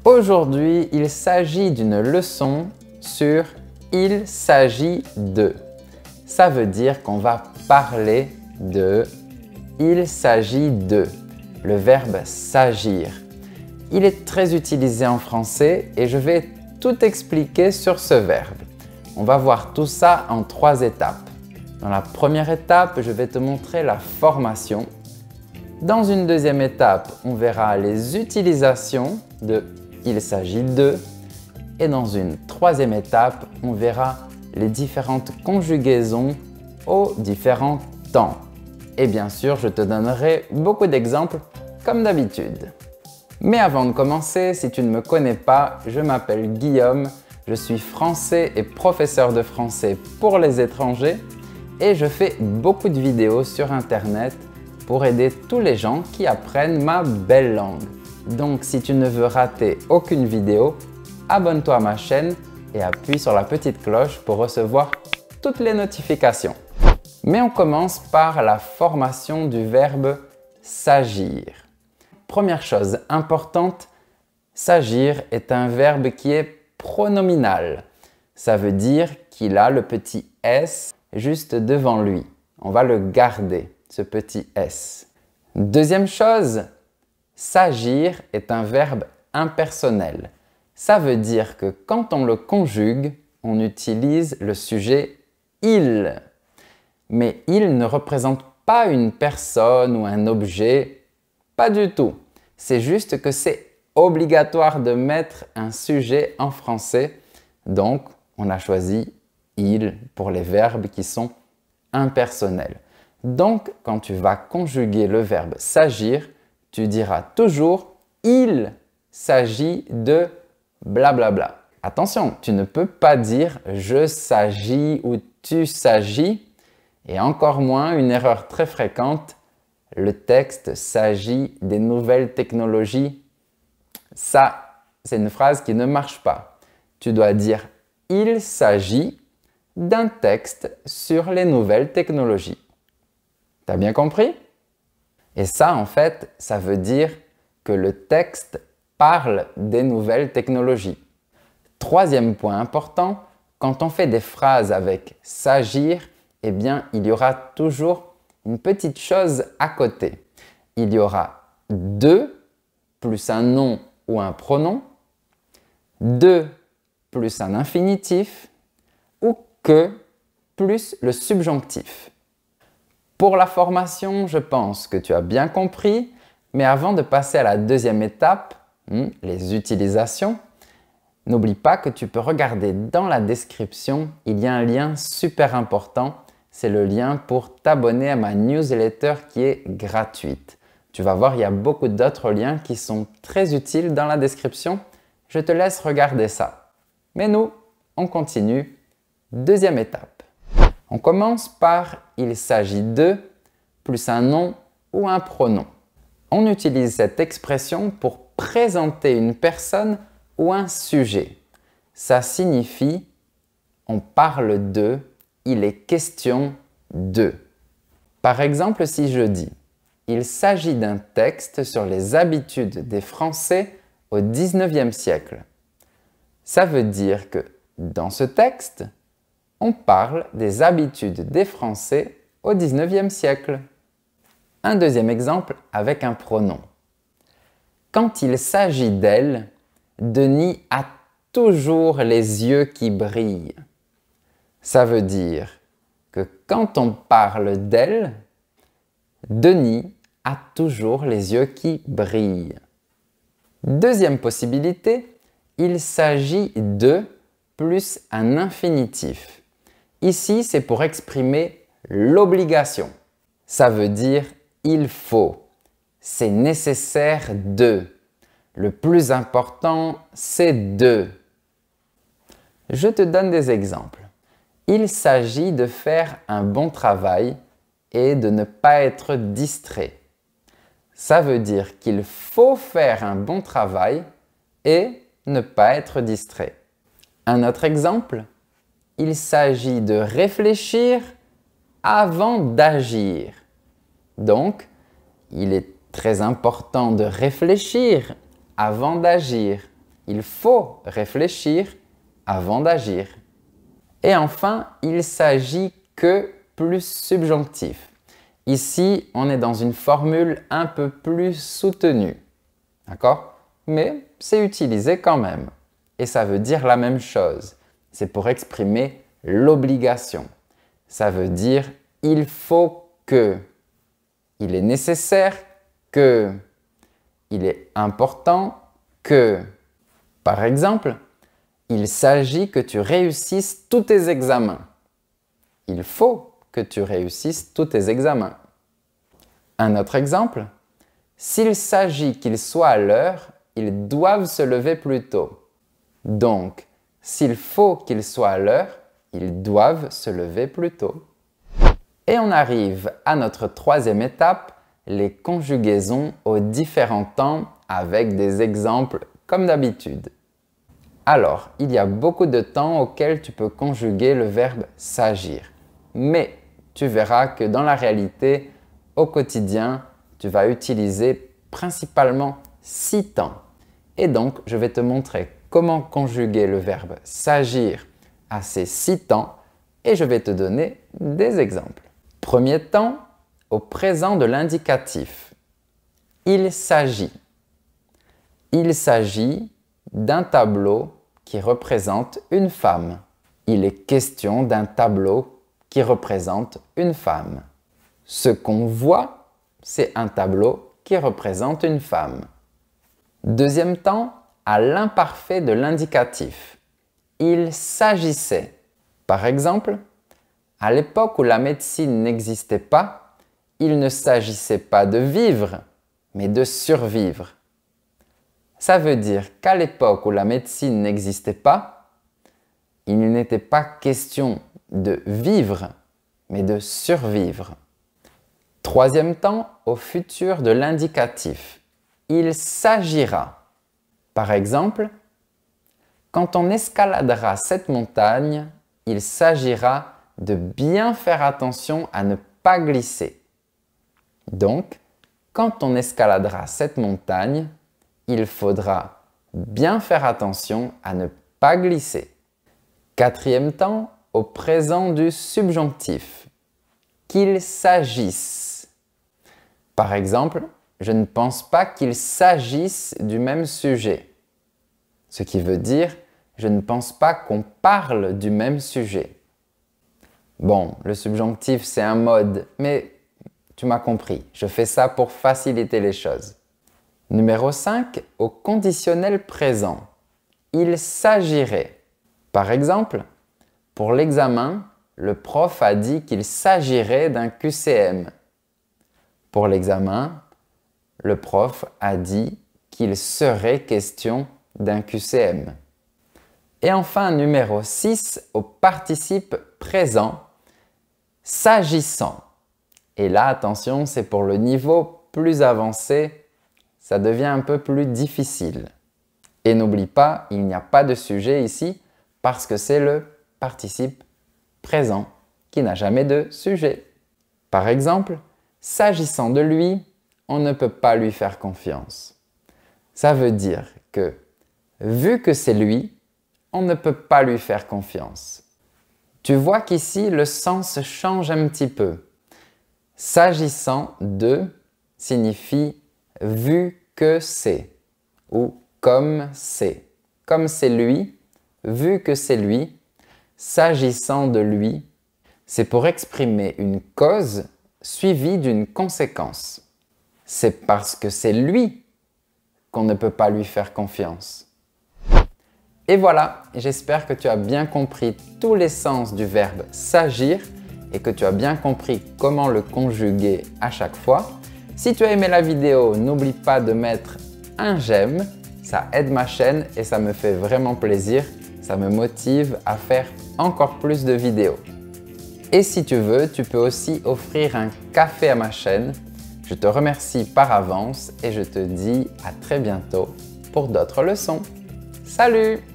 Aujourd'hui, il s'agit d'une leçon sur « il s'agit de ». Ça veut dire qu'on va parler de « il s'agit de », le verbe « s'agir ». Il est très utilisé en français et je vais tout expliquer sur ce verbe. On va voir tout ça en 3 étapes. Dans la première étape, je vais te montrer la formation. Dans une deuxième étape, on verra les utilisations de « il s'agit de » et dans une troisième étape, on verra les différentes conjugaisons aux différents temps. Et bien sûr, je te donnerai beaucoup d'exemples comme d'habitude. Mais avant de commencer, si tu ne me connais pas, je m'appelle Guillaume, je suis français et professeur de français pour les étrangers et je fais beaucoup de vidéos sur Internet pour aider tous les gens qui apprennent ma belle langue. Donc si tu ne veux rater aucune vidéo, abonne-toi à ma chaîne et appuie sur la petite cloche pour recevoir toutes les notifications. Mais on commence par la formation du verbe s'agir. Première chose importante, s'agir est un verbe qui est pronominal. Ça veut dire qu'il a le petit S juste devant lui. On va le garder, ce petit S. Deuxième chose, s'agir est un verbe impersonnel. Ça veut dire que quand on le conjugue, on utilise le sujet « il ». Mais « il » ne représente pas une personne ou un objet, pas du tout. C'est juste que c'est obligatoire de mettre un sujet en français. Donc, on a choisi « il » pour les verbes qui sont impersonnels. Donc, quand tu vas conjuguer le verbe « s'agir », tu diras toujours « il s'agit de blablabla ». Attention, tu ne peux pas dire « je s'agis » ou « tu s'agis » et encore moins une erreur très fréquente, le texte s'agit des nouvelles technologies. Ça, c'est une phrase qui ne marche pas. Tu dois dire « il s'agit d'un texte sur les nouvelles technologies ». T'as bien compris? Et ça, en fait, ça veut dire que le texte parle des nouvelles technologies. Troisième point important, quand on fait des phrases avec « s'agir », eh bien, il y aura toujours une petite chose à côté. Il y aura « de » plus un nom ou un pronom, « de » plus un infinitif ou « que » plus le subjonctif. Pour la formation, je pense que tu as bien compris, mais avant de passer à la deuxième étape, les utilisations, n'oublie pas que tu peux regarder dans la description, il y a un lien super important, c'est le lien pour t'abonner à ma newsletter qui est gratuite. Tu vas voir, il y a beaucoup d'autres liens qui sont très utiles dans la description. Je te laisse regarder ça. Mais nous, on continue. Deuxième étape. On commence par « il s'agit de » plus un nom ou un pronom. On utilise cette expression pour présenter une personne ou un sujet. Ça signifie « on parle de », « il est question de ». Par exemple, si je dis « il s'agit d'un texte sur les habitudes des Français au XIXe siècle », ça veut dire que dans ce texte, on parle des habitudes des Français au XIXe siècle. Un deuxième exemple avec un pronom. Quand il s'agit d'elle, Denis a toujours les yeux qui brillent. Ça veut dire que quand on parle d'elle, Denis a toujours les yeux qui brillent. Deuxième possibilité, il s'agit de plus un infinitif. Ici, c'est pour exprimer l'obligation. Ça veut dire il faut, c'est nécessaire de. Le plus important, c'est de. Je te donne des exemples. Il s'agit de faire un bon travail et de ne pas être distrait. Ça veut dire qu'il faut faire un bon travail et ne pas être distrait. Un autre exemple, il s'agit de réfléchir avant d'agir. Donc, il est très important de réfléchir avant d'agir. il faut réfléchir avant d'agir. Et enfin, il s'agit que plus subjonctif. Ici, on est dans une formule un peu plus soutenue. D'accord? Mais c'est utilisé quand même. Et ça veut dire la même chose. C'est pour exprimer l'obligation. Ça veut dire il faut que. Il est nécessaire que. Il est important que. Par exemple, il s'agit que tu réussisses tous tes examens. Il faut que tu réussisses tous tes examens. Un autre exemple, s'il s'agit qu'ils soient à l'heure, ils doivent se lever plus tôt. Donc, s'il faut qu'ils soient à l'heure, ils doivent se lever plus tôt. Et on arrive à notre troisième étape, les conjugaisons aux différents temps avec des exemples comme d'habitude. Alors, il y a beaucoup de temps auxquels tu peux conjuguer le verbe s'agir. Mais tu verras que dans la réalité, au quotidien, tu vas utiliser principalement 6 temps. Et donc, je vais te montrer comment conjuguer le verbe s'agir à ces 6 temps et je vais te donner des exemples. Premier temps, au présent de l'indicatif. Il s'agit. Il s'agit d'un tableau qui représente une femme. Il est question d'un tableau qui représente une femme. Ce qu'on voit, c'est un tableau qui représente une femme. Deuxième temps, à l'imparfait de l'indicatif. Il s'agissait. Par exemple, à l'époque où la médecine n'existait pas, il ne s'agissait pas de vivre, mais de survivre. Ça veut dire qu'à l'époque où la médecine n'existait pas, il n'était pas question de vivre, mais de survivre. Troisième temps, au futur de l'indicatif. Il s'agira. Par exemple, quand on escaladera cette montagne, il s'agira de bien faire attention à ne pas glisser. Donc, quand on escaladera cette montagne, il faudra bien faire attention à ne pas glisser. Quatrième temps, au présent du subjonctif. Qu'il s'agisse. Par exemple, je ne pense pas qu'il s'agisse du même sujet. Ce qui veut dire, je ne pense pas qu'on parle du même sujet. Bon, le subjonctif c'est un mode, mais tu m'as compris, je fais ça pour faciliter les choses. Numéro 5, au conditionnel présent. Il s'agirait. Par exemple, pour l'examen, le prof a dit qu'il s'agirait d'un QCM. Pour l'examen, le prof a dit qu'il serait question d'un QCM. Et enfin, numéro 6, au participe présent, s'agissant. Et là, attention, c'est pour le niveau plus avancé, ça devient un peu plus difficile. Et n'oublie pas, il n'y a pas de sujet ici parce que c'est le participe présent qui n'a jamais de sujet. Par exemple, s'agissant de lui, on ne peut pas lui faire confiance. Ça veut dire que, vu que c'est lui, on ne peut pas lui faire confiance. Tu vois qu'ici, le sens change un petit peu. S'agissant de signifie vu que c'est ou comme c'est. Comme c'est lui, vu que c'est lui, s'agissant de lui, c'est pour exprimer une cause suivie d'une conséquence. C'est parce que c'est lui qu'on ne peut pas lui faire confiance. Et voilà, j'espère que tu as bien compris tous les sens du verbe s'agir et que tu as bien compris comment le conjuguer à chaque fois. Si tu as aimé la vidéo, n'oublie pas de mettre un j'aime, ça aide ma chaîne et ça me fait vraiment plaisir, ça me motive à faire encore plus de vidéos. Et si tu veux, tu peux aussi offrir un café à ma chaîne. Je te remercie par avance et je te dis à très bientôt pour d'autres leçons. Salut!